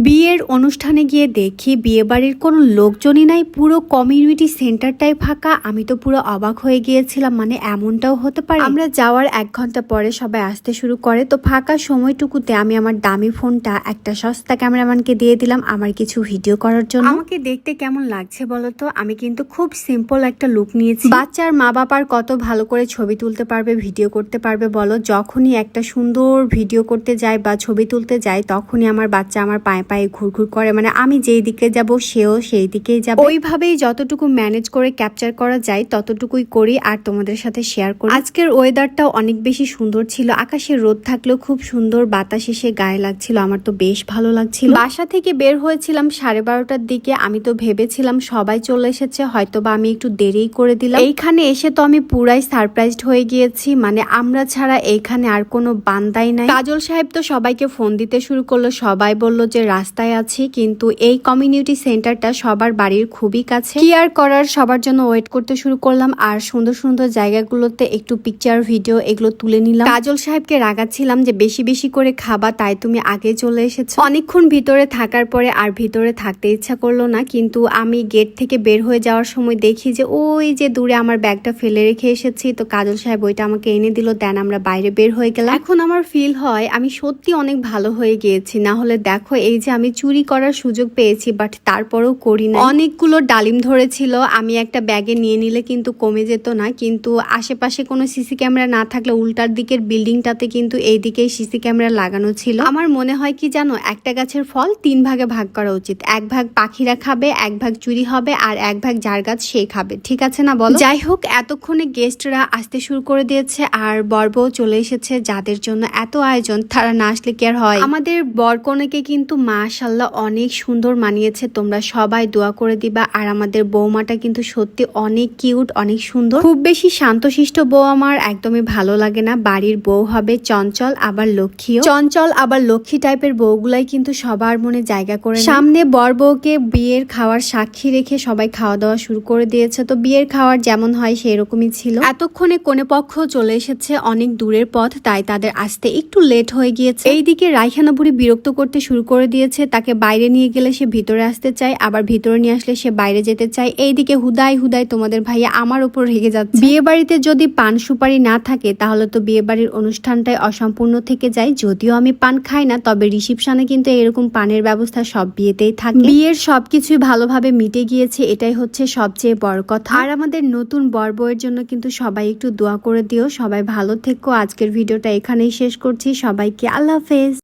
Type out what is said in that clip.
বিয়ের অনুষ্ঠানে গিয়ে দেখি বিয়ে বাড়ির কোনো লোকজনই নাই, পুরো কমিউনিটি সেন্টারটাই ফাঁকা। আমি তো পুরো অবাক হয়ে গিয়েছিলাম, মানে এমনটাও হতে পারে। আমরা যাওয়ার 1 ঘন্টা পরে সবাই আসতে শুরু করে, তো ফাঁকা সময়টুকুতে আমি আমার দামি ফোনটা একটা সস্তা ক্যামেরাম্যানকে দিয়ে দিলাম আমার কিছু ভিডিও করার জন্য। আমাকে দেখতে কেমন লাগছে বলো তো? আমি কিন্তু খুব সিম্পল একটা লুক নিয়েছি। বাচ্চার মা বাবার কত ভালো করে ছবি তুলতে পারবে, ভিডিও করতে পারবে বলো? যখনই একটা সুন্দর ভিডিও করতে যাই বা ছবি তুলতে যাই, তখনই আমার বাচ্চা আমার পায়ে পায়ে ঘুরঘুর করে, মানে আমি যেই দিকে যাব সেও সেই দিকেই যাবে। ওইভাবেই যতটুকু ম্যানেজ করে ক্যাপচার করা যায় ততটুকুই করি আর তোমাদের সাথে শেয়ার করি। আজকের ওয়েদারটাও অনেক বেশি সুন্দর ছিল, আকাশে রোদ থাকলেও খুব সুন্দর বাতাস এসে গায়ে লাগছিল, আমার তো বেশ ভালো লাগছিল। বাসা থেকে বের হয়েছিলাম 12:30টার দিকে। আমি তো ভেবেছিলাম সবাই চলে এসেছে, হয়তো বা আমি একটু দেরি করে দিলাম। এইখানে এসে তো আমি পুরাই সারপ্রাইজড হয়ে গিয়েছি, মানে আমরা ছাড়া এইখানে আর কোনো বান্দাই নাই। কাজল সাহেব তো সবাইকে ফোন দিতে শুরু করলো, সবাই বলল যে রাস্তায় আছি, কিন্তু এই কমিউনিটি সেন্টারটা সবার বাড়ির খুবই কাছে। কি আর করার, সবার জন্য ওয়েট করতে শুরু করলাম আর সুন্দর সুন্দর জায়গাগুলোতে একটু পিকচার ভিডিও এগুলো তুলে নিলাম। কাজল সাহেবকে রাগাচ্ছিলাম যে বেশি বেশি করে খাবা, তাই তুমি আগে চলে এসেছো। অনেকক্ষণ ভিতরে থাকার পরে আর ভিতরে থাকতে ইচ্ছা করলো না, কিন্তু আমি গেট থেকে বের হয়ে যাওয়ার সময় দেখি যে ওই যে দূরে আমার ব্যাগটা ফেলে রেখে এসেছি, তো কাজল সাহেব ওইটা আমাকে এনে দিল, দেন আমরা বাইরে বের হয়ে গেলাম। এখন আমার ফিল হয় আমি সত্যি অনেক ভালো হয়ে গিয়েছি। না হলে দেখো এই যে আমি চুরি করার সুযোগ পেয়েছি, বাট তারপরেও করি না। অনেকগুলো ডালিম ধরেছিল, আমি একটা ব্যাগে নিয়ে নিলে কিন্তু কমে যেত না, কিন্তু আশেপাশে কোনো সিসি ক্যামেরা না থাকলে উল্টার দিকের বিল্ডিংটাতে কিন্তু এই দিকেই সিসি ক্যামেরা লাগানো ছিল। আমার মনে হয় কি জানো, একটা গাছের ফল 3 ভাগে ভাগ করা উচিত। 1 ভাগ পাখিরা খাবে, 1 ভাগ চুরি হবে, আর 1 ভাগ যার গাছ সে খাবে, ঠিক আছে না বলো? যাই হোক, এতক্ষণে গেস্টরা আসতে শুরু করে দিয়েছে আর বরবউ চলে এসেছে, যাদের জন্য এত আয়োজন তারা না আসলে কি আর হয়। আমাদের বরকনেকে কিন্তু মাশাআল্লাহ অনেক সুন্দর মানিয়েছে, তোমরা সবাই দোয়া করে দিবা। আর আমাদের বৌমাটা কিন্তু সত্যি অনেক কিউট, অনেক সুন্দর। খুব বেশি শান্তশিষ্ট বউ আমার একদমই ভালো লাগে না। বাড়ির বউ হবে চঞ্চল আবার লক্ষ্মীও। চঞ্চল আবার লক্ষ্মী টাইপের বউগুলাই কিন্তু সবার মনে জায়গা করে। সামনে বর বউকে বিয়ের খাওয়ার সাক্ষী রেখে সবাই খাওয়া দাওয়া শুরু করে দিয়েছে, তো বিয়ের খাওয়ার যেমন হয় সেরকমই ছিল। এতক্ষণে কনে পক্ষ চলে এসেছে, অনেক দূরের পথ, তাই তাদের আসতে একটু লেট হয়ে গিয়েছে। এইদিকে রাইহানা বুড়ি বিরক্ত করতে শুরু করে দিয়েছে, তাকে বাইরে নিয়ে গেলে সে ভিতরে আসতে চায়, আবার ভিতরে নিয়ে আসলে সে বাইরে যেতে চায়। এইদিকে হুদাই হুদাই তোমাদের ভাইয়া আমার উপর রেগে যাচ্ছে। বিয়ে বাড়িতে যদি পান সুপারি না থাকে তাহলে তো বিয়ে বাড়ির অনুষ্ঠানটাই অসম্পূর্ণ থেকে যায়। যদিও আমি পান খাই না, তবে রিসিপশনে কিন্তু এরকম পানের ব্যবস্থা সব বিয়েতেই থাকে। বিয়ের সবকিছুই ভালোভাবে মিটে গিয়েছে, এটাই হচ্ছে সবচেয়ে বড় কথা। আর আমাদের নতুন বর বউয়ের জন্য কিন্তু সবাই একটু দোয়া করে দিও। সবাই ভালো থেকো। আজকের ভিডিওটা এখানেই শেষ করছি, সবাইকে আল্লাহ হাফেজ।